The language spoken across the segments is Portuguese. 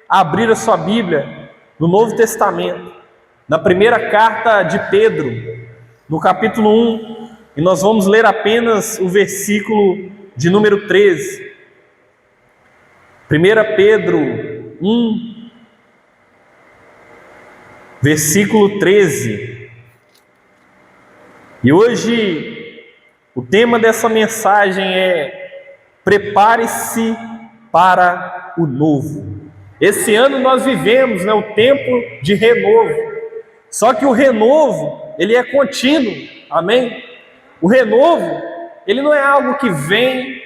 a abrir a sua Bíblia no Novo Testamento, na primeira carta de Pedro, no capítulo 1, e nós vamos ler apenas o versículo de número 13. 1 Pedro 1, versículo 13. E hoje o tema dessa mensagem é: prepare-se para o novo. Esse ano nós vivemos, o tempo de renovo. Só que o renovo, ele é contínuo, amém? O renovo, ele não é algo que vem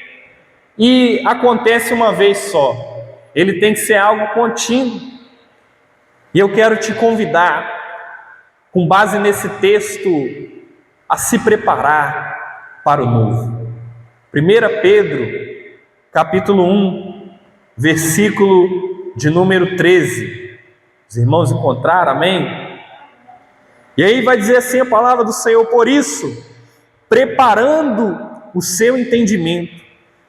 e acontece uma vez só. Ele tem que ser algo contínuo. E eu quero te convidar, com base nesse texto, a se preparar para o novo. 1 Pedro, capítulo 1, versículo de número 13. Os irmãos encontraram, amém? E aí vai dizer assim a palavra do Senhor: por isso, preparando o seu entendimento,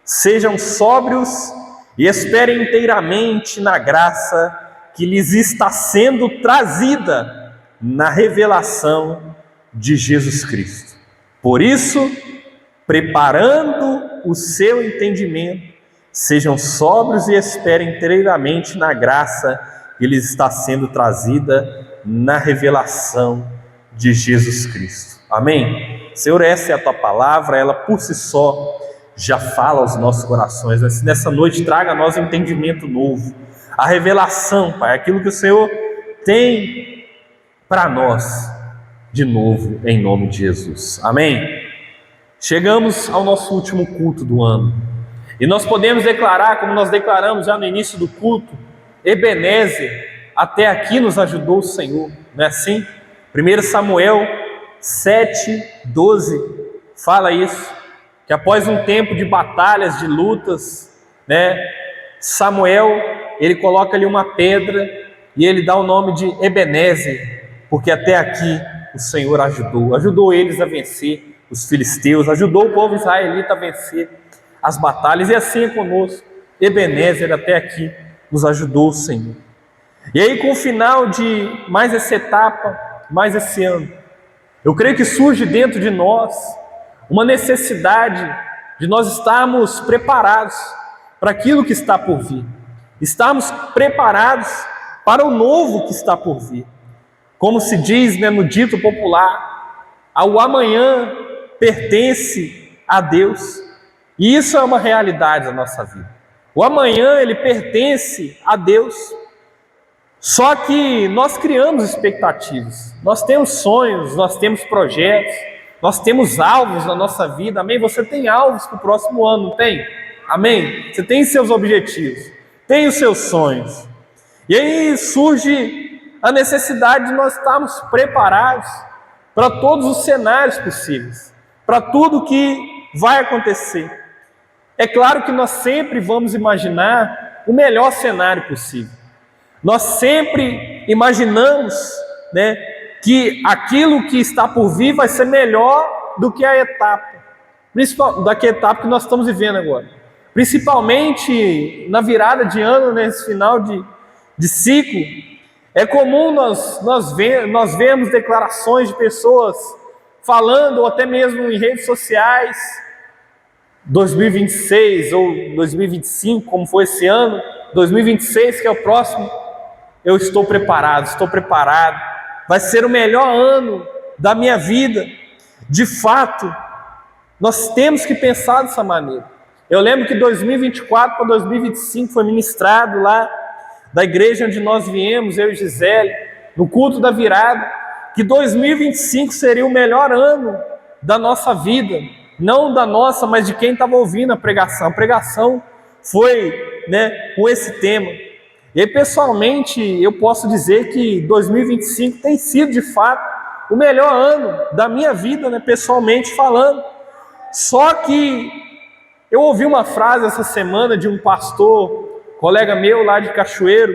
sejam sóbrios e esperem inteiramente na graça que lhes está sendo trazida na revelação de Jesus Cristo. Por isso, preparando o seu entendimento, sejam sóbrios e esperem inteiramente na graça que lhes está sendo trazida na revelação de Jesus Cristo. Amém? Senhor, essa é a tua palavra, ela por si só já fala aos nossos corações, mas nessa noite traga a nós um entendimento novo, a revelação, Pai, aquilo que o Senhor tem para nós de novo, em nome de Jesus. Amém? Chegamos ao nosso último culto do ano e nós podemos declarar, como nós declaramos já no início do culto: Ebenezer, até aqui nos ajudou o Senhor, não é assim? 1 Samuel 7:12 fala isso, que após um tempo de batalhas, de lutas, Samuel, ele coloca ali uma pedra e ele dá o nome de Ebenezer, porque até aqui o Senhor ajudou eles a vencer os filisteus, ajudou o povo israelita a vencer as batalhas, e assim é conosco. Ebenezer, até aqui nos ajudou o Senhor. E aí, com o final de mais essa etapa, mais esse ano, eu creio que surge dentro de nós uma necessidade de nós estarmos preparados para aquilo que está por vir, estarmos preparados para o novo que está por vir. Como se diz, no dito popular, o amanhã pertence a Deus, e isso é uma realidade da nossa vida. O amanhã, ele pertence a Deus. Só que nós criamos expectativas, nós temos sonhos, nós temos projetos, nós temos alvos na nossa vida, amém? Você tem alvos para o próximo ano, não tem? Amém? Você tem seus objetivos, tem os seus sonhos. E aí surge a necessidade de nós estarmos preparados para todos os cenários possíveis, para tudo que vai acontecer. É claro que nós sempre vamos imaginar o melhor cenário possível. Nós sempre imaginamos, que aquilo que está por vir vai ser melhor do que a etapa, daquela etapa que nós estamos vivendo agora. Principalmente na virada de ano, nesse final de ciclo, é comum nós vermos declarações de pessoas falando, ou até mesmo em redes sociais, 2026 ou 2025, como foi esse ano, 2026, que é o próximo, eu estou preparado, vai ser o melhor ano da minha vida. De fato, nós temos que pensar dessa maneira. Eu lembro que 2024 para 2025 foi ministrado lá da igreja onde nós viemos, eu e Gisele, no culto da virada, que 2025 seria o melhor ano da nossa vida, não da nossa, mas de quem estava ouvindo a pregação. A pregação foi, com esse tema. E aí, pessoalmente, eu posso dizer que 2025 tem sido, de fato, o melhor ano da minha vida, pessoalmente falando. Só que eu ouvi uma frase essa semana de um pastor, colega meu lá de Cachoeiro,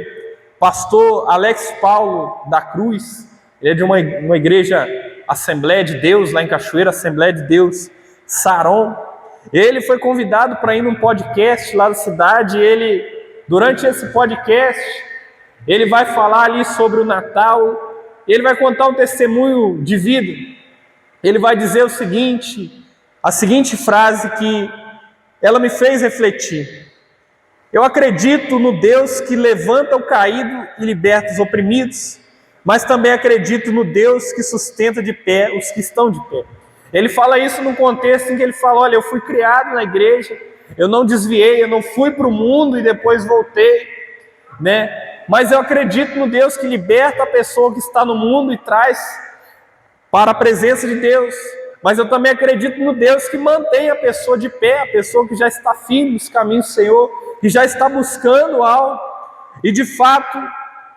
pastor Alex Paulo da Cruz. Ele é de uma igreja, Assembleia de Deus, lá em Cachoeiro, Assembleia de Deus Saron. Ele foi convidado para ir num podcast lá da cidade, e ele, durante esse podcast, ele vai falar ali sobre o Natal, ele vai contar um testemunho de vida. Ele vai dizer o seguinte, a seguinte frase que ela me fez refletir: eu acredito no Deus que levanta o caído e liberta os oprimidos, mas também acredito no Deus que sustenta de pé os que estão de pé. Ele fala isso num contexto em que ele fala: olha, eu fui criado na igreja, eu não desviei, eu não fui para o mundo e depois voltei, né? Mas eu acredito no Deus que liberta a pessoa que está no mundo e traz para a presença de Deus. Mas eu também acredito no Deus que mantém a pessoa de pé, a pessoa que já está firme nos caminhos do Senhor, que já está buscando algo. E de fato,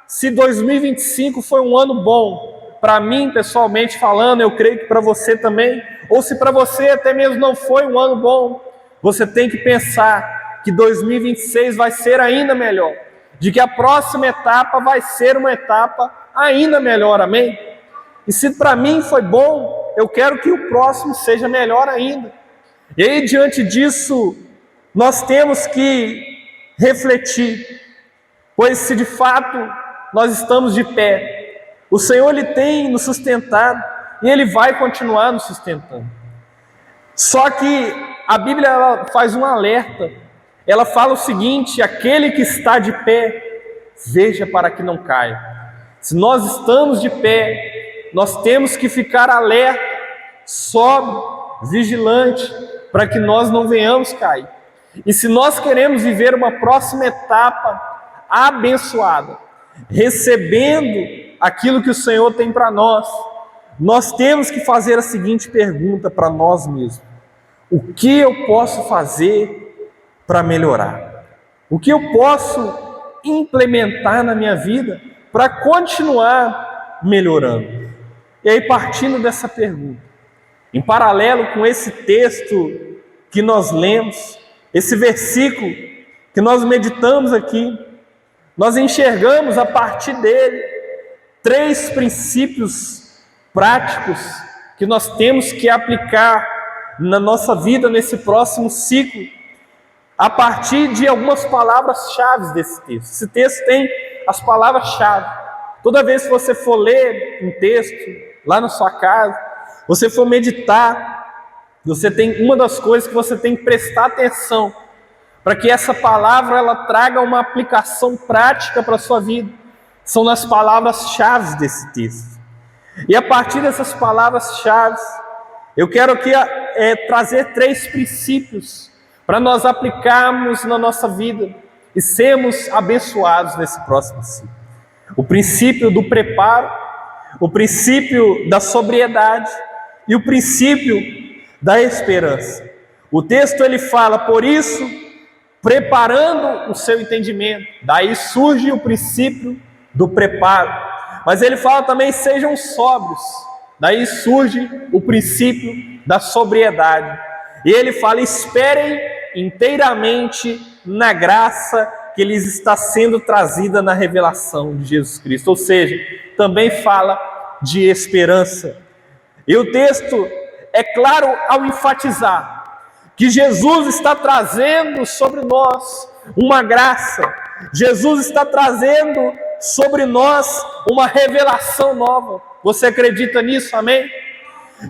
se 2025 foi um ano bom, para mim pessoalmente falando, eu creio que para você também, ou se para você até mesmo não foi um ano bom, você tem que pensar que 2026 vai ser ainda melhor, de que a próxima etapa vai ser uma etapa ainda melhor, amém? E se para mim foi bom, eu quero que o próximo seja melhor ainda. E aí, diante disso, nós temos que refletir, pois se de fato nós estamos de pé, o Senhor Ele tem nos sustentado e Ele vai continuar nos sustentando. Só que a Bíblia ela faz um alerta, ela fala o seguinte: aquele que está de pé, veja para que não caia. Se nós estamos de pé, nós temos que ficar alerta, sóbrio, vigilante, para que nós não venhamos cair. E se nós queremos viver uma próxima etapa abençoada, recebendo aquilo que o Senhor tem para nós, nós temos que fazer a seguinte pergunta para nós mesmos: o que eu posso fazer para melhorar? O que eu posso implementar na minha vida para continuar melhorando? E aí, partindo dessa pergunta, em paralelo com esse texto que nós lemos, esse versículo que nós meditamos aqui, nós enxergamos a partir dele 3 princípios práticos que nós temos que aplicar na nossa vida nesse próximo ciclo, a partir de algumas palavras-chave desse texto. Esse texto tem as palavras-chave. Toda vez que você for ler um texto lá na sua casa, você for meditar, você tem uma das coisas que você tem que prestar atenção para que essa palavra ela traga uma aplicação prática para a sua vida. São nas palavras-chave desse texto. E a partir dessas palavras-chave, eu quero aqui trazer 3 princípios para nós aplicarmos na nossa vida e sermos abençoados nesse próximo ciclo. O princípio do preparo, o princípio da sobriedade e o princípio da esperança. O texto ele fala: por isso, preparando o seu entendimento. Daí surge o princípio do preparo. Mas ele fala também: sejam sóbrios. Daí surge o princípio da sobriedade. E ele fala: esperem inteiramente na graça que lhes está sendo trazida na revelação de Jesus Cristo. Ou seja, também fala de esperança. E o texto é claro ao enfatizar que Jesus está trazendo sobre nós uma graça. Jesus está trazendo sobre nós uma revelação nova. Você acredita nisso? Amém?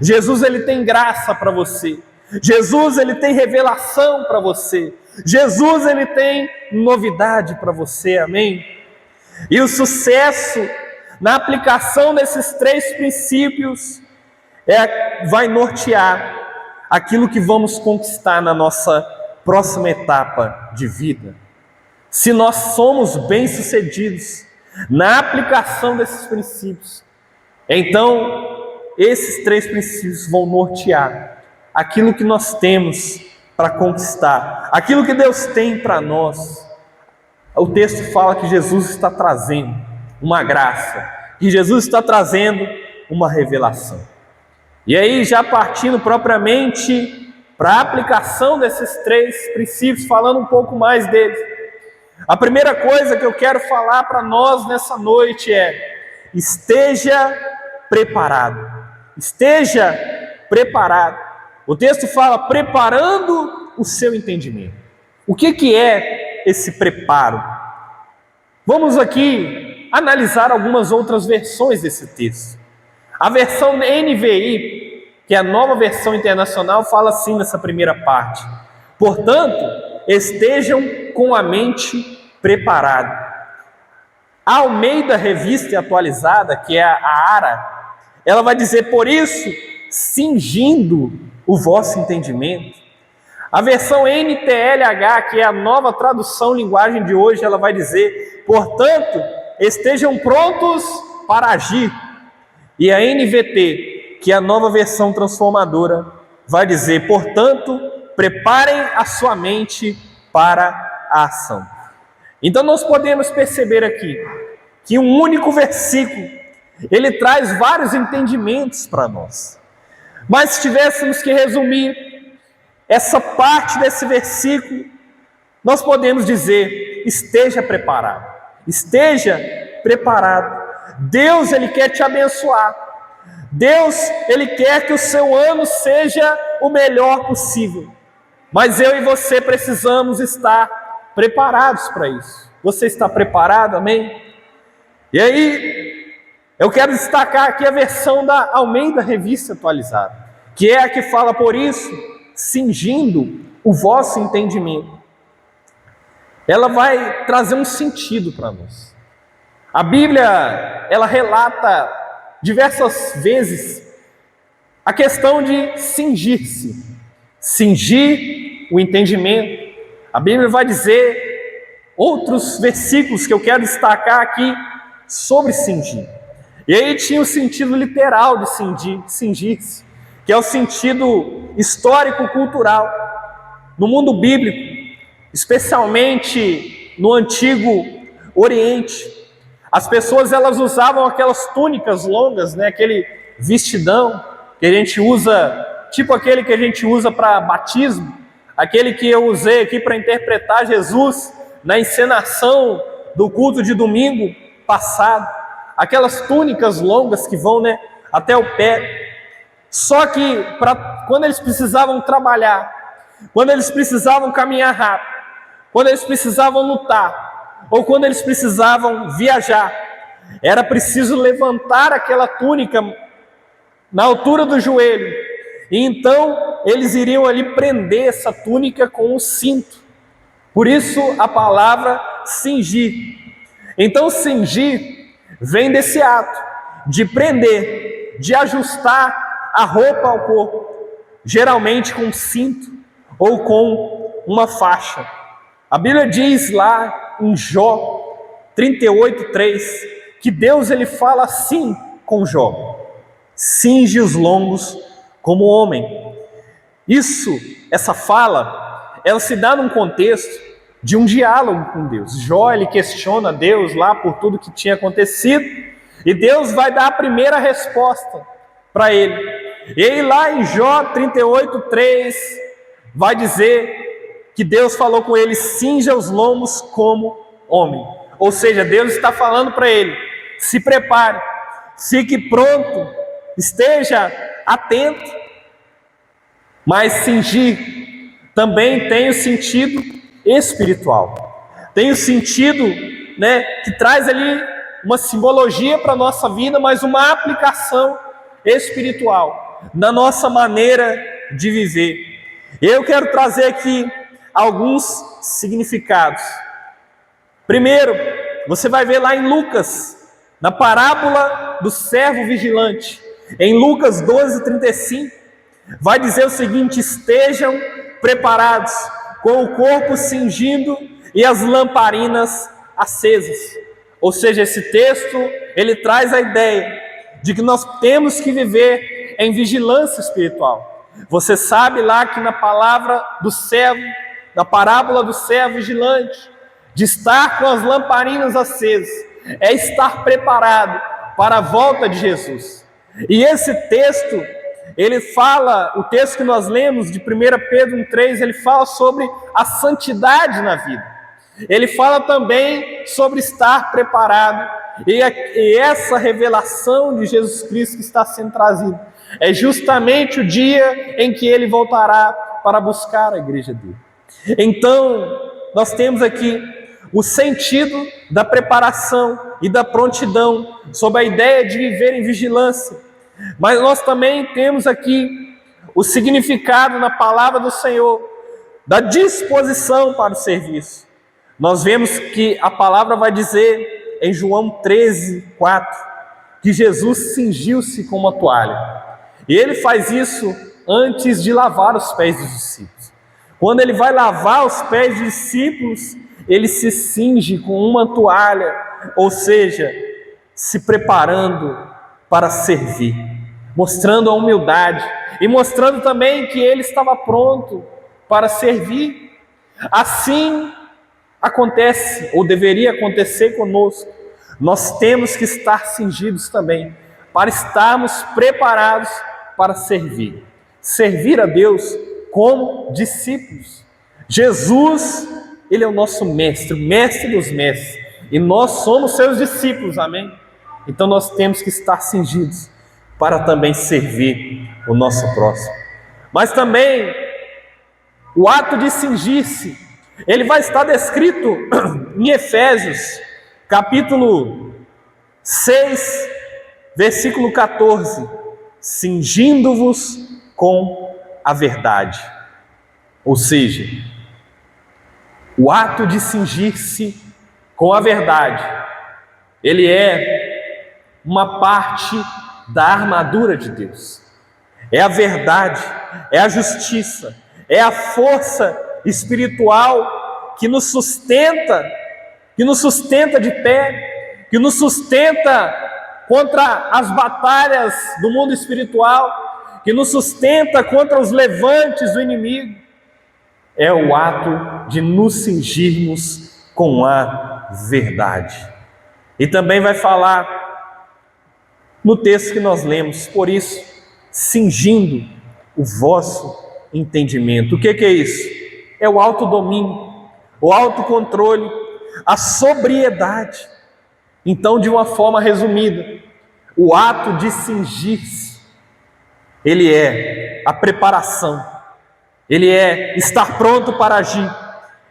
Jesus ele tem graça para você. Jesus ele tem revelação para você. Jesus ele tem novidade para você. Amém? E o sucesso na aplicação desses 3 princípios vai nortear aquilo que vamos conquistar na nossa próxima etapa de vida. Se nós somos bem-sucedidos na aplicação desses princípios, então esses 3 princípios vão nortear aquilo que nós temos para conquistar, aquilo que Deus tem para nós. O texto fala que Jesus está trazendo uma graça, que Jesus está trazendo uma revelação. E aí, já partindo propriamente para a aplicação desses 3 princípios, falando um pouco mais deles, a primeira coisa que eu quero falar para nós nessa noite é: esteja preparado. Esteja preparado. O texto fala: preparando o seu entendimento. O que é esse preparo? Vamos aqui analisar algumas outras versões desse texto. A versão NVI, que é a Nova Versão Internacional, fala assim nessa primeira parte: portanto, estejam com a mente preparada. A Almeida Revista e Atualizada, que é a ARA, ela vai dizer: por isso, cingindo o vosso entendimento. A versão NTLH, que é a Nova Tradução Linguagem de hoje, ela vai dizer: portanto, estejam prontos para agir. E a NVT, que é a Nova Versão Transformadora, vai dizer: portanto, preparem a sua mente para a ação. Então nós podemos perceber aqui que um único versículo, ele traz vários entendimentos para nós. Mas se tivéssemos que resumir essa parte desse versículo, nós podemos dizer: esteja preparado. Esteja preparado. Deus, Ele quer te abençoar. Deus, Ele quer que o seu ano seja o melhor possível. Mas eu e você precisamos estar preparados para isso. Você está preparado? Amém? E aí, eu quero destacar aqui a versão da Almeida Revista Atualizada, que é a que fala: por isso, cingindo o vosso entendimento. Ela vai trazer um sentido para nós. A Bíblia, ela relata diversas vezes a questão de cingir-se, cingir o entendimento. A Bíblia vai dizer outros versículos que eu quero destacar aqui sobre cingir. E aí tinha o sentido literal de cingir-se, que é o sentido histórico-cultural. No mundo bíblico, especialmente no Antigo Oriente, as pessoas elas usavam aquelas túnicas longas, né? Aquele vestidão que a gente usa, tipo aquele que a gente usa para batismo, aquele que eu usei aqui para interpretar Jesus na encenação do culto de domingo passado, aquelas túnicas longas que vão, né, até o pé. Só que quando eles precisavam trabalhar, quando eles precisavam caminhar rápido, quando eles precisavam lutar, ou quando eles precisavam viajar, era preciso levantar aquela túnica na altura do joelho, e então eles iriam ali prender essa túnica com um cinto. Por isso a palavra cingir. Então cingir vem desse ato de prender, de ajustar a roupa ao corpo, geralmente com um cinto ou com uma faixa. A Bíblia diz lá em Jó 38:3 que Deus ele fala assim com Jó: cinge os lombos como homem. Essa fala, ela se dá num contexto de um diálogo com Deus. Jó ele questiona Deus lá por tudo que tinha acontecido, e Deus vai dar a primeira resposta para ele. E aí lá em Jó 38:3 vai dizer que Deus falou com ele: cinja os lombos como homem. Ou seja, Deus está falando para ele: se prepare, fique pronto, esteja atento. Mas cingir também tem o sentido espiritual, tem o sentido, né, que traz ali uma simbologia para a nossa vida, mas uma aplicação espiritual na nossa maneira de viver. Eu quero trazer aqui alguns significados. Primeiro, você vai ver lá em Lucas, na parábola do servo vigilante, em Lucas 12:35, vai dizer o seguinte: estejam preparados, com o corpo cingindo e as lamparinas acesas. Ou seja, esse texto, ele traz a ideia de que nós temos que viver em vigilância espiritual. Você sabe lá que na palavra do servo, na parábola do servo vigilante, de estar com as lamparinas acesas, é estar preparado para a volta de Jesus. E esse texto, ele fala, o texto que nós lemos de 1 Pedro 1:3, ele fala sobre a santidade na vida. Ele fala também sobre estar preparado. E essa revelação de Jesus Cristo que está sendo trazida é justamente o dia em que ele voltará para buscar a igreja dele. Então, nós temos aqui o sentido da preparação e da prontidão, sob a ideia de viver em vigilância. Mas nós também temos aqui o significado na palavra do Senhor, da disposição para o serviço. Nós vemos que a palavra vai dizer em João 13:4, que Jesus cingiu-se com uma toalha. E ele faz isso antes de lavar os pés dos discípulos. Quando ele vai lavar os pés dos discípulos, ele se cinge com uma toalha, ou seja, se preparando para servir, mostrando a humildade e mostrando também que ele estava pronto para servir. Assim acontece, ou deveria acontecer conosco. Nós temos que estar cingidos também, para estarmos preparados para servir. Servir a Deus como discípulos. Jesus, ele é o nosso mestre, o mestre dos mestres, e nós somos seus discípulos, amém? Então nós temos que estar cingidos para também servir o nosso próximo. Mas também o ato de cingir-se, ele vai estar descrito em Efésios, capítulo 6, versículo 14, cingindo-vos com a verdade. Ou seja, o ato de cingir-se com a verdade, ele é uma parte da armadura de Deus. É a verdade, é a justiça, é a força espiritual que nos sustenta de pé, que nos sustenta contra as batalhas do mundo espiritual, que nos sustenta contra os levantes do inimigo. É o ato de nos cingirmos com a verdade. E também vai falar no texto que nós lemos, por isso, cingindo o vosso entendimento. O que é isso? É o autodomínio, o autocontrole, a sobriedade. Então, de uma forma resumida, o ato de cingir-se, ele é a preparação, ele é estar pronto para agir,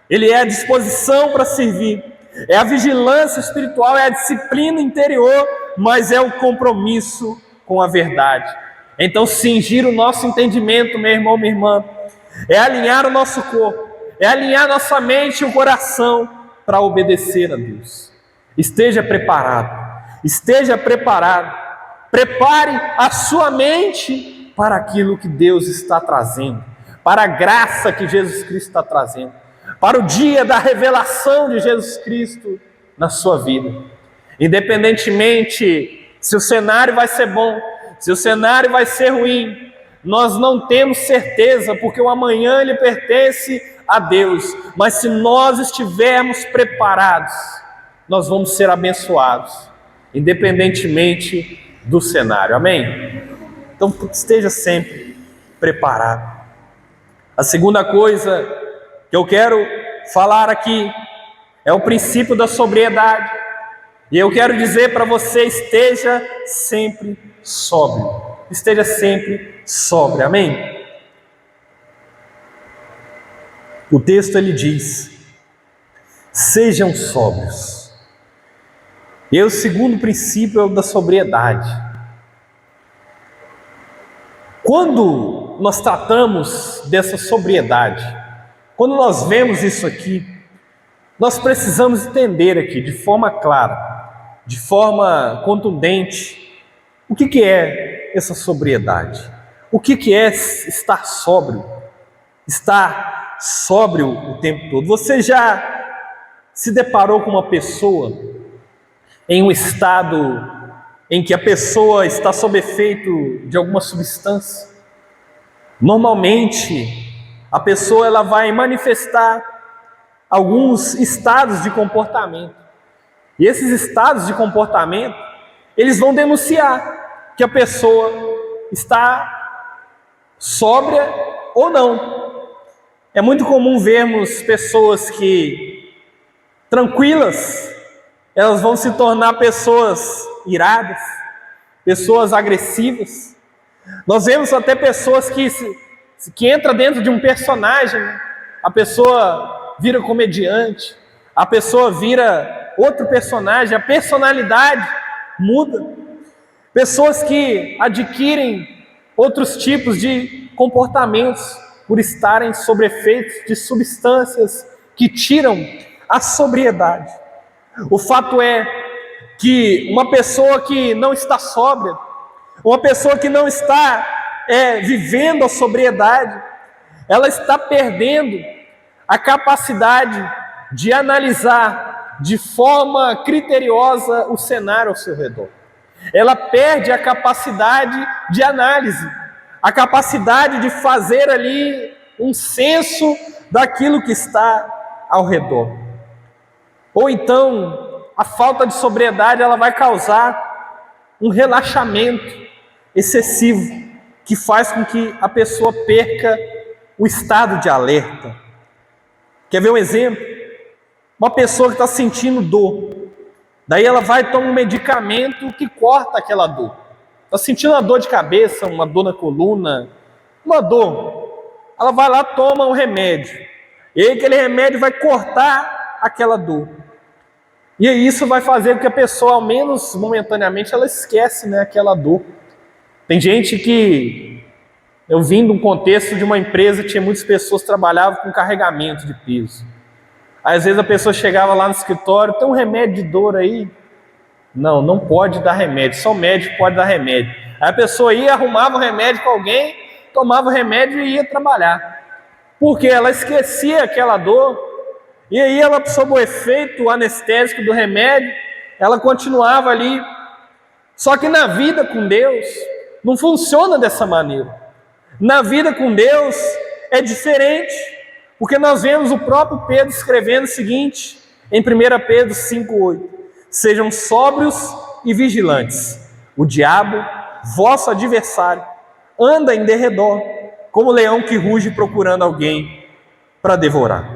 ele é a disposição para servir, é a vigilância espiritual, é a disciplina interior, mas é o compromisso com a verdade. Então, cingir o nosso entendimento, meu irmão, minha irmã, é alinhar o nosso corpo, é alinhar nossa mente e o coração para obedecer a Deus. Esteja preparado, prepare a sua mente para aquilo que Deus está trazendo, para a graça que Jesus Cristo está trazendo, para o dia da revelação de Jesus Cristo na sua vida. Independentemente se o cenário vai ser bom, se o cenário vai ser ruim, nós não temos certeza, porque o amanhã ele pertence a Deus. Mas se nós estivermos preparados, nós vamos ser abençoados, independentemente do cenário, amém? Então esteja sempre preparado. A segunda coisa que eu quero falar aqui é o princípio da sobriedade. E eu quero dizer para você, esteja sempre sóbrio. Esteja sempre sóbrio, amém? O texto ele diz: sejam sóbrios. E o segundo princípio é o da sobriedade. Quando nós tratamos dessa sobriedade, quando nós vemos isso aqui, nós precisamos entender aqui de forma clara, de forma contundente, o que é essa sobriedade? O que é estar sóbrio? Estar sóbrio o tempo todo. Você já se deparou com uma pessoa em um estado em que a pessoa está sob efeito de alguma substância? Normalmente, a pessoa ela vai manifestar alguns estados de comportamento. E esses estados de comportamento, eles vão denunciar que a pessoa está sóbria ou não. É muito comum vermos pessoas que, tranquilas, elas vão se tornar pessoas iradas, pessoas agressivas. Nós vemos até pessoas que entram dentro de um personagem, a pessoa vira comediante, a pessoa vira outro personagem, a personalidade muda. Pessoas que adquirem outros tipos de comportamentos por estarem sob efeitos de substâncias que tiram a sobriedade. O fato é que uma pessoa que não está sóbria, uma pessoa que não está vivendo a sobriedade, ela está perdendo a capacidade de analisar de forma criteriosa o cenário ao seu redor. Ela perde a capacidade de análise, a capacidade de fazer ali um senso daquilo que está ao redor. Ou então, a falta de sobriedade ela vai causar um relaxamento excessivo, que faz com que a pessoa perca o estado de alerta. Quer ver um exemplo? Uma pessoa que está sentindo dor, daí ela vai tomar um medicamento que corta aquela dor. Está sentindo uma dor de cabeça, uma dor na coluna, uma dor. Ela vai lá, toma um remédio. E aí aquele remédio vai cortar aquela dor. E aí isso vai fazer com que a pessoa, ao menos momentaneamente, ela esquece, aquela dor. Tem gente que, eu vim de um contexto de uma empresa que tinha muitas pessoas que trabalhavam com carregamento de peso. Aí, às vezes a pessoa chegava lá no escritório, tem um remédio de dor aí? Não, não pode dar remédio, só o médico pode dar remédio. Aí a pessoa ia, arrumava o remédio com alguém, tomava o remédio e ia trabalhar. Porque ela esquecia aquela dor, e aí ela, sob o efeito anestésico do remédio, ela continuava ali. Só que na vida com Deus, não funciona dessa maneira. Na vida com Deus é diferente, porque nós vemos o próprio Pedro escrevendo o seguinte, em 1 Pedro 5,8: sejam sóbrios e vigilantes. O diabo, vosso adversário, anda em derredor, como leão que ruge procurando alguém para devorar.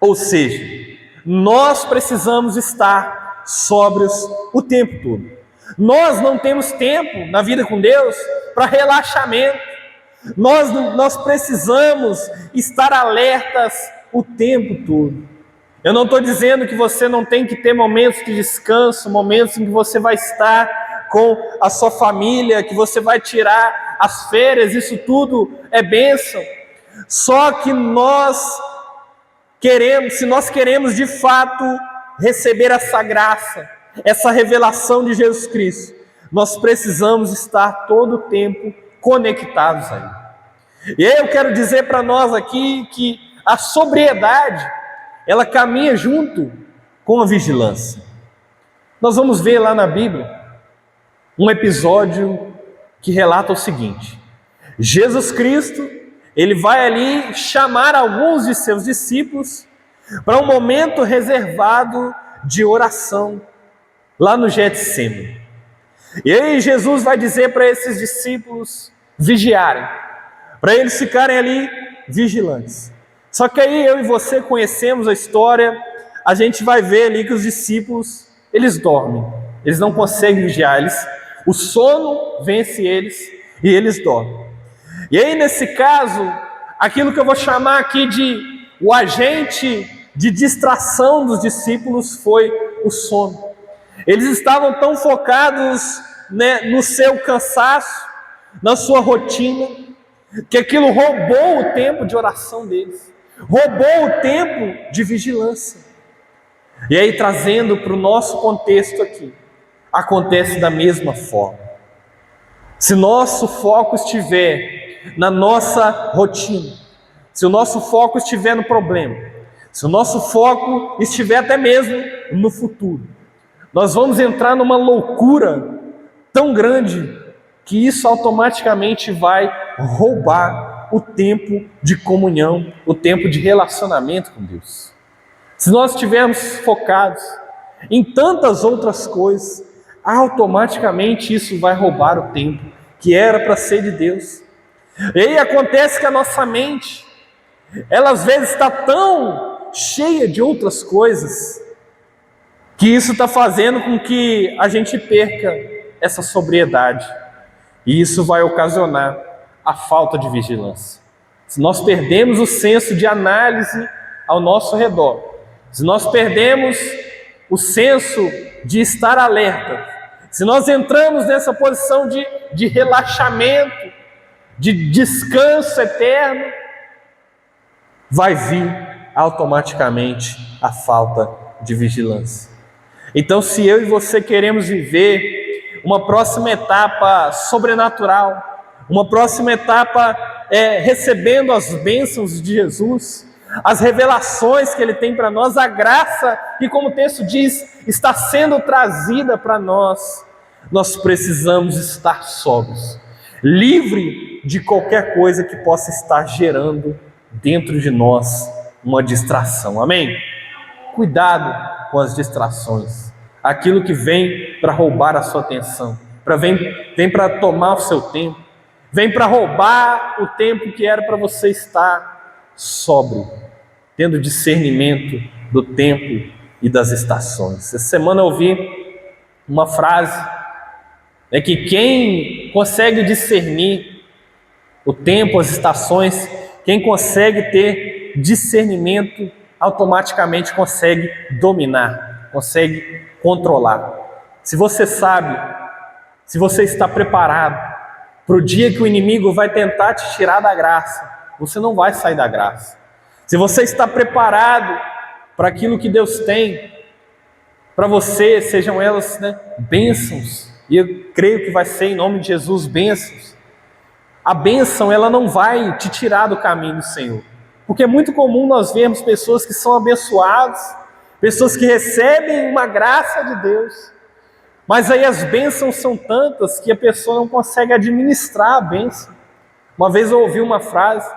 Ou seja, nós precisamos estar sóbrios o tempo todo. Nós não temos tempo na vida com Deus para relaxamento. Nós precisamos estar alertas o tempo todo. Eu não estou dizendo que você não tem que ter momentos de descanso, momentos em que você vai estar com a sua família, que você vai tirar as férias, isso tudo é bênção. Só que se nós queremos de fato receber essa graça, essa revelação de Jesus Cristo, nós precisamos estar todo o tempo conectados a Ele. E aí eu quero dizer para nós aqui que a sobriedade, ela caminha junto com a vigilância. Nós vamos ver lá na Bíblia um episódio que relata o seguinte: Jesus Cristo, ele vai ali chamar alguns de seus discípulos para um momento reservado de oração lá no Getsêmani. E aí Jesus vai dizer para esses discípulos vigiarem, para eles ficarem ali vigilantes. Só que aí eu e você conhecemos a história, a gente vai ver ali que os discípulos, eles dormem, eles não conseguem vigiar, o sono vence eles e eles dormem. E aí nesse caso, aquilo que eu vou chamar aqui de o agente de distração dos discípulos foi o sono. Eles estavam tão focados no seu cansaço, na sua rotina, que aquilo roubou o tempo de oração deles, roubou o tempo de vigilância. E aí, trazendo para o nosso contexto aqui, acontece da mesma forma. Se nosso foco estiver na nossa rotina, se o nosso foco estiver no problema, se o nosso foco estiver até mesmo no futuro, nós vamos entrar numa loucura tão grande que isso automaticamente vai roubar o tempo de comunhão, o tempo de relacionamento com Deus. Se nós estivermos focados em tantas outras coisas, automaticamente isso vai roubar o tempo que era para ser de Deus. E aí acontece que a nossa mente, ela às vezes está tão cheia de outras coisas, que isso está fazendo com que a gente perca essa sobriedade. E isso vai ocasionar a falta de vigilância. Se nós perdemos o senso de análise ao nosso redor, se nós perdemos o senso de estar alerta, se nós entramos nessa posição de relaxamento, de descanso eterno, vai vir automaticamente a falta de vigilância. Então, se eu e você queremos viver uma próxima etapa sobrenatural, uma próxima etapa recebendo as bênçãos de Jesus, as revelações que Ele tem para nós, a graça que, como o texto diz, está sendo trazida para nós, nós precisamos estar sóbrios, livre de qualquer coisa que possa estar gerando dentro de nós uma distração. Amém? Cuidado com as distrações, aquilo que vem para roubar a sua atenção, vem para tomar o seu tempo, vem para roubar o tempo que era para você estar sóbrio, tendo discernimento do tempo e das estações. Essa semana eu ouvi uma frase, que quem consegue discernir o tempo, as estações, quem consegue ter discernimento, automaticamente consegue dominar, consegue controlar. Se você sabe, se você está preparado para o dia que o inimigo vai tentar te tirar da graça, você não vai sair da graça. Se você está preparado para aquilo que Deus tem para você, sejam elas bênçãos, e eu creio que vai ser em nome de Jesus bênçãos. A bênção, ela não vai te tirar do caminho do Senhor, porque é muito comum nós vermos pessoas que são abençoadas, pessoas que recebem uma graça de Deus, mas aí as bênçãos são tantas que a pessoa não consegue administrar a bênção. Uma vez eu ouvi uma frase,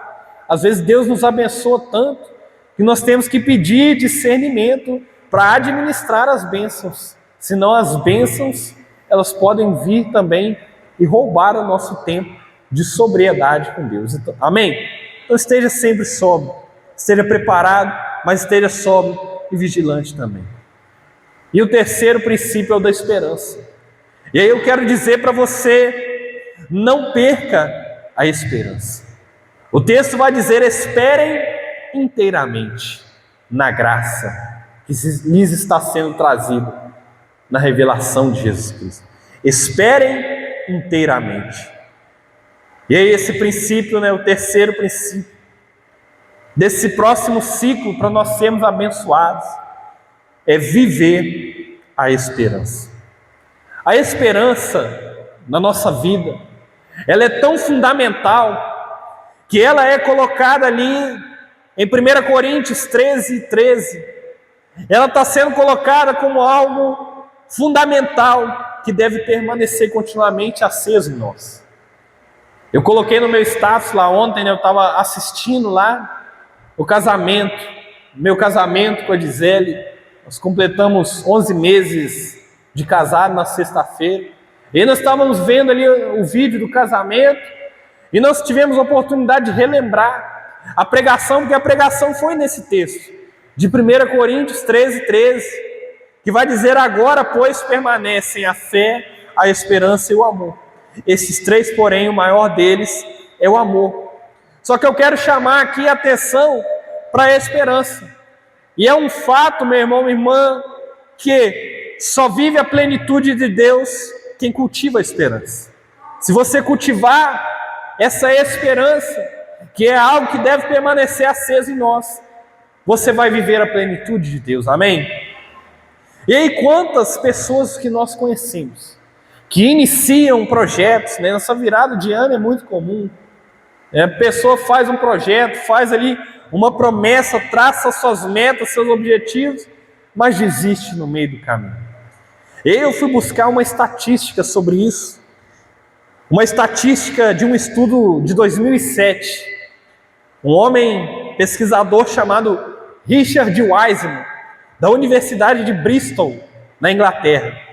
às vezes Deus nos abençoa tanto que nós temos que pedir discernimento para administrar as bênçãos, senão as bênçãos elas podem vir também e roubar o nosso tempo de sobriedade com Deus. Então, amém? Então esteja sempre sóbrio, esteja preparado, mas esteja sóbrio e vigilante também. E o terceiro princípio é o da esperança. E aí eu quero dizer para você, não perca a esperança. O texto vai dizer: esperem inteiramente na graça que lhes está sendo trazida na revelação de Jesus Cristo. Esperem inteiramente. E aí esse princípio, o terceiro princípio desse próximo ciclo para nós sermos abençoados, é viver a esperança. A esperança na nossa vida, ela é tão fundamental que ela é colocada ali em 1 Coríntios 13:13. Ela está sendo colocada como algo fundamental que deve permanecer continuamente aceso em nós. Eu coloquei no meu status lá ontem, eu estava assistindo lá o casamento, meu casamento com a Gisele. Nós completamos 11 meses de casado na sexta-feira, e nós estávamos vendo ali o vídeo do casamento, e nós tivemos a oportunidade de relembrar a pregação, porque a pregação foi nesse texto, de 1 Coríntios 13:13, que vai dizer: agora, pois, permanecem a fé, a esperança e o amor. Esses três, porém, o maior deles é o amor. Só que eu quero chamar aqui a atenção para a esperança. E é um fato, meu irmão, minha irmã, que só vive a plenitude de Deus quem cultiva a esperança. Se você cultivar essa esperança, que é algo que deve permanecer aceso em nós, você vai viver a plenitude de Deus. Amém? E aí, quantas pessoas que nós conhecemos que iniciam projetos, nessa virada de ano é muito comum. A pessoa faz um projeto, faz ali uma promessa, traça suas metas, seus objetivos, mas desiste no meio do caminho. Eu fui buscar uma estatística sobre isso, uma estatística de um estudo de 2007. Um homem pesquisador chamado Richard Wiseman, da Universidade de Bristol, na Inglaterra.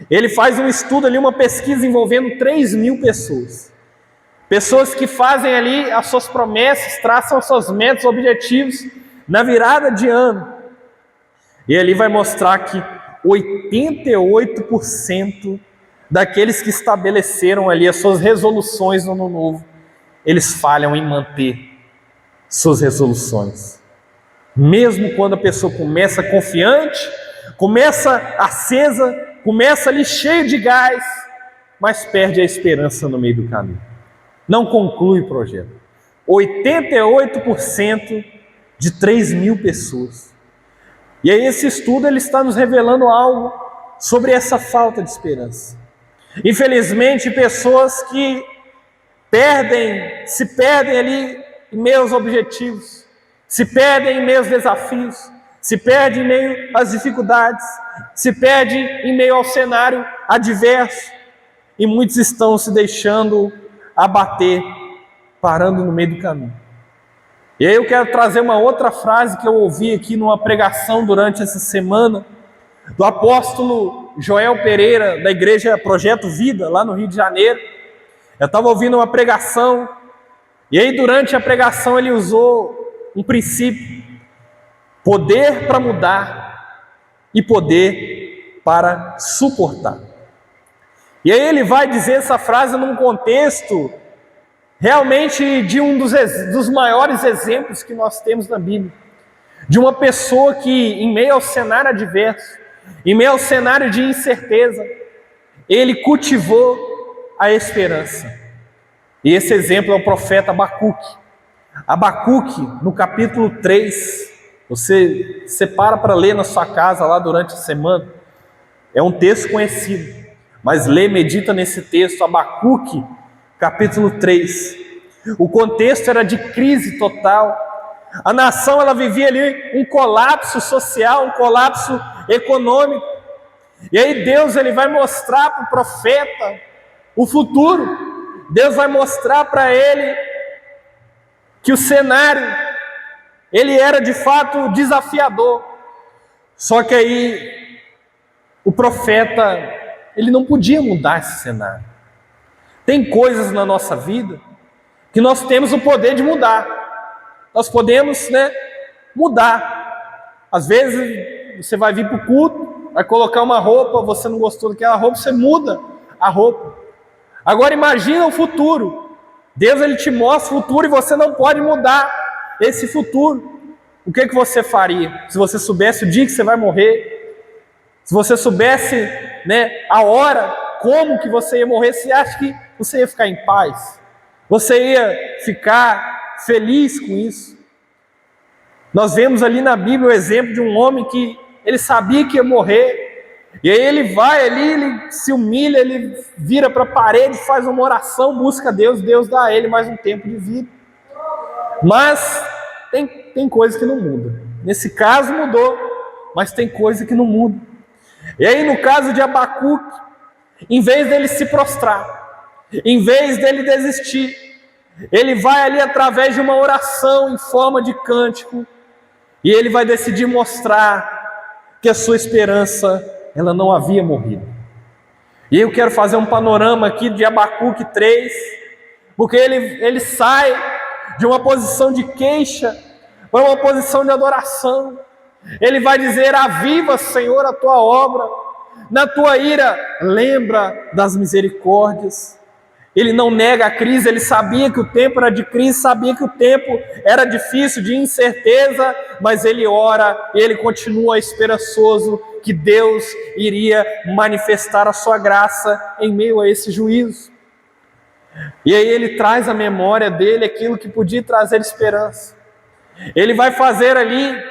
Ele faz um estudo ali, uma pesquisa envolvendo 3.000 pessoas. Pessoas que fazem ali as suas promessas, traçam as suas metas, objetivos na virada de ano. E ali vai mostrar que 88% daqueles que estabeleceram ali as suas resoluções no ano novo, eles falham em manter suas resoluções. Mesmo quando a pessoa começa confiante, começa acesa, começa ali cheio de gás, mas perde a esperança no meio do caminho. Não conclui o projeto. 88% de 3.000 pessoas. E aí esse estudo ele está nos revelando algo sobre essa falta de esperança. Infelizmente, pessoas que se perdem ali em meio aos objetivos, se perdem em meio aos desafios, se perdem em meio às dificuldades, se perdem em meio ao cenário adverso, e muitos estão se deixando abater, parando no meio do caminho. E aí eu quero trazer uma outra frase que eu ouvi aqui numa pregação durante essa semana, do apóstolo Joel Pereira, da igreja Projeto Vida, lá no Rio de Janeiro. Eu estava ouvindo uma pregação, e aí durante a pregação ele usou um princípio: poder para mudar e poder para suportar. E aí ele vai dizer essa frase num contexto realmente de um dos maiores exemplos que nós temos na Bíblia, de uma pessoa que, em meio ao cenário adverso, em meio ao cenário de incerteza, ele cultivou a esperança. E esse exemplo é o profeta Abacuque. Abacuque, no capítulo 3, você separa para ler na sua casa lá durante a semana. É um texto conhecido, mas lê, medita nesse texto, Abacuque, capítulo 3. O contexto era de crise total. A nação ela vivia ali um colapso social, um colapso econômico. E aí Deus ele vai mostrar para o profeta o futuro. Deus vai mostrar para ele que o cenário ele era de fato desafiador. Só que aí o profeta ele não podia mudar esse cenário. Tem coisas na nossa vida que nós temos o poder de mudar. Nós podemos, mudar. Às vezes você vai vir para o culto, vai colocar uma roupa, você não gostou daquela roupa, você muda a roupa. Agora imagina o futuro. Deus ele te mostra o futuro e você não pode mudar esse futuro. O que você faria? Se você soubesse o dia que você vai morrer, se você soubesse, a hora, como que você ia morrer, você acha que você ia ficar em paz? Você ia ficar feliz com isso? Nós vemos ali na Bíblia o exemplo de um homem que ele sabia que ia morrer, e aí ele vai ali, ele se humilha, ele vira para a parede, faz uma oração, busca Deus, Deus dá a ele mais um tempo de vida. Mas tem coisa que não muda. Nesse caso mudou, mas tem coisa que não muda. E aí no caso de Abacuque, em vez dele se prostrar, em vez dele desistir, ele vai ali através de uma oração em forma de cântico, e ele vai decidir mostrar que a sua esperança ela não havia morrido. E eu quero fazer um panorama aqui de Abacuque 3, porque ele sai de uma posição de queixa para uma posição de adoração. Ele vai dizer: aviva, Senhor, a tua obra, na tua ira lembra das misericórdias. Ele não nega a crise, ele sabia que o tempo era de crise, sabia que o tempo era difícil, de incerteza, mas ele ora e ele continua esperançoso que Deus iria manifestar a sua graça em meio a esse juízo. E aí ele traz à memória dele aquilo que podia trazer esperança. Ele vai fazer ali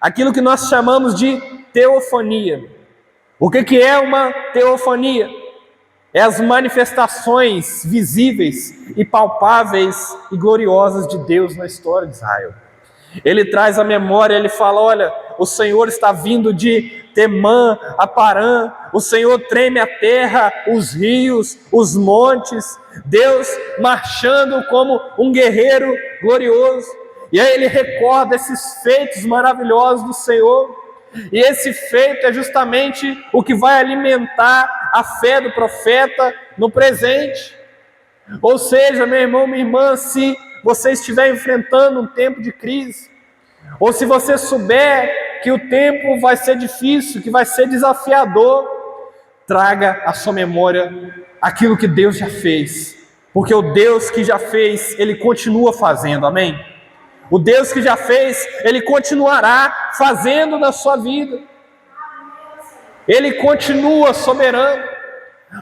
aquilo que nós chamamos de teofania. O que é uma teofania? É as manifestações visíveis e palpáveis e gloriosas de Deus na história de Israel. Ele traz a memória, ele fala: olha, o Senhor está vindo de Temã a Parã, o Senhor treme a terra, os rios, os montes, Deus marchando como um guerreiro glorioso. E aí ele recorda esses feitos maravilhosos do Senhor. E esse feito é justamente o que vai alimentar a fé do profeta no presente. Ou seja, meu irmão, minha irmã, se você estiver enfrentando um tempo de crise, ou se você souber que o tempo vai ser difícil, que vai ser desafiador, traga à sua memória aquilo que Deus já fez, porque o Deus que já fez, Ele continua fazendo, amém? O Deus que já fez, Ele continuará fazendo na sua vida. Ele continua soberano.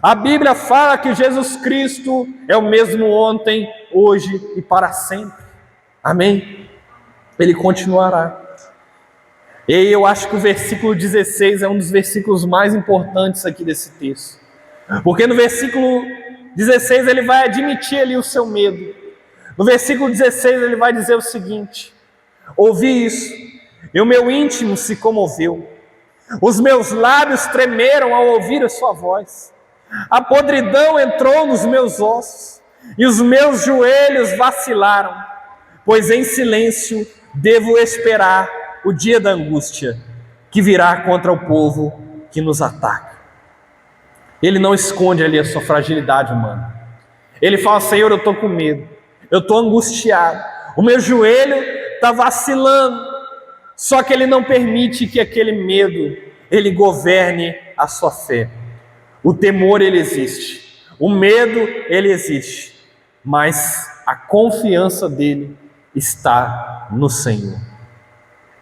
A Bíblia fala que Jesus Cristo é o mesmo ontem, hoje e para sempre. Amém? Ele continuará. E eu acho que o versículo 16 é um dos versículos mais importantes aqui desse texto. Porque no versículo 16 ele vai admitir ali o seu medo. No versículo 16 ele vai dizer o seguinte: ouvi isso, e o meu íntimo se comoveu. Os meus lábios tremeram ao ouvir a sua voz. A podridão entrou nos meus ossos, e os meus joelhos vacilaram, pois em silêncio devo esperar o dia da angústia que virá contra o povo que nos ataca. Ele não esconde ali a sua fragilidade humana. Ele fala: Senhor, eu estou com medo, eu estou angustiado, o meu joelho está vacilando. Só que Ele não permite que aquele medo, ele governe a sua fé. O temor, ele existe, o medo, ele existe, mas a confiança dele está no Senhor.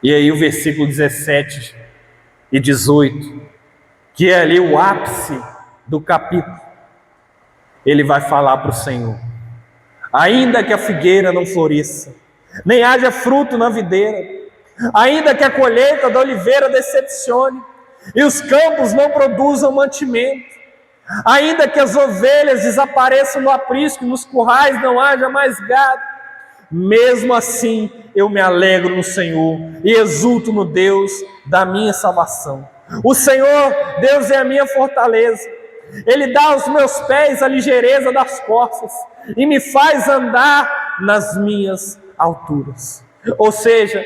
E aí o versículo 17 e 18, que é ali o ápice do capítulo, ele vai falar para o Senhor: ainda que a figueira não floresça, nem haja fruto na videira, ainda que a colheita da oliveira decepcione, e os campos não produzam mantimento, ainda que as ovelhas desapareçam no aprisco e nos currais não haja mais gado, mesmo assim eu me alegro no Senhor e exulto no Deus da minha salvação. O Senhor, Deus, é a minha fortaleza. Ele dá aos meus pés a ligeireza das corças e me faz andar nas minhas alturas. Ou seja,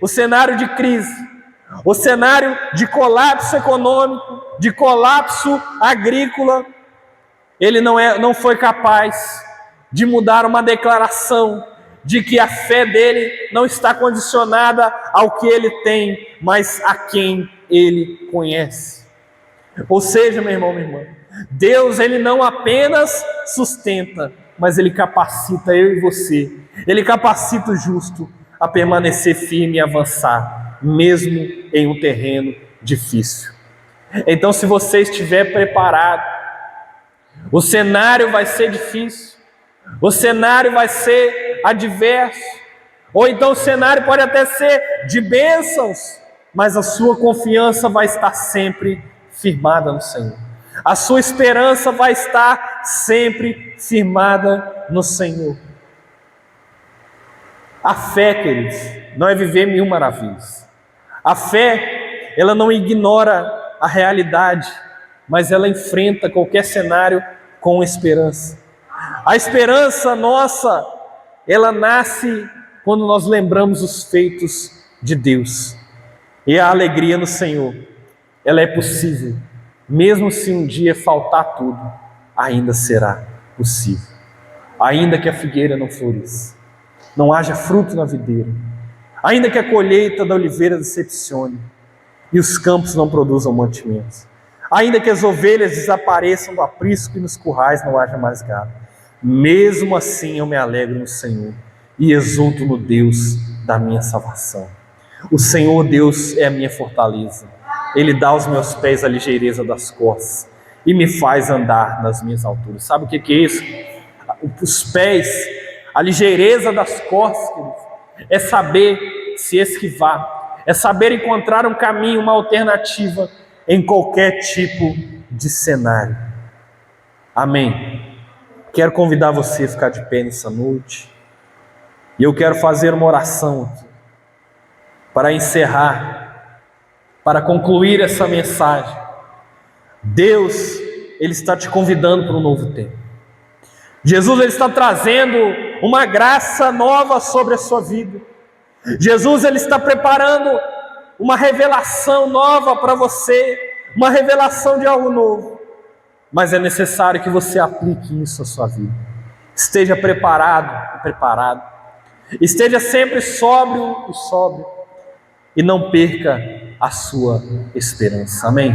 o cenário de crise, o cenário de colapso econômico, de colapso agrícola, ele não foi capaz de mudar uma declaração de que a fé dele não está condicionada ao que ele tem, mas a quem ele conhece. Ou seja, meu irmão, minha irmã, Deus, ele não apenas sustenta, mas ele capacita eu e você, ele capacita o justo a permanecer firme e avançar, mesmo em um terreno difícil. Então, se você estiver preparado, o cenário vai ser difícil, o cenário vai ser adverso, ou então o cenário pode até ser de bênçãos, mas a sua confiança vai estar sempre firmada no Senhor. A sua esperança vai estar sempre firmada no Senhor. A fé, queridos, não é viver mil maravilhas. A fé, ela não ignora a realidade, mas ela enfrenta qualquer cenário com esperança. A esperança nossa, ela nasce quando nós lembramos os feitos de Deus. E a alegria no Senhor, ela é possível. Mesmo se um dia faltar tudo, ainda será possível. Ainda que a figueira não floresça, não haja fruto na videira, ainda que a colheita da oliveira decepcione e os campos não produzam mantimentos, ainda que as ovelhas desapareçam do aprisco e nos currais não haja mais gado, mesmo assim eu me alegro no Senhor e exulto no Deus da minha salvação. O Senhor Deus é a minha fortaleza, Ele dá aos meus pés a ligeireza das costas e me faz andar nas minhas alturas. Sabe o que é isso? Os pés, a ligeireza das costas, queridos, é saber se esquivar, é saber encontrar um caminho, uma alternativa em qualquer tipo de cenário. Amém? Quero convidar você a ficar de pé nessa noite, e eu quero fazer uma oração aqui, para encerrar, para concluir essa mensagem. Deus, Ele está te convidando para um novo tempo. Jesus, Ele está trazendo uma graça nova sobre a sua vida. Jesus, Ele está preparando uma revelação nova para você, uma revelação de algo novo. Mas é necessário que você aplique isso à sua vida. Esteja preparado, preparado. Esteja sempre sóbrio e sóbrio. E não perca a sua esperança. Amém?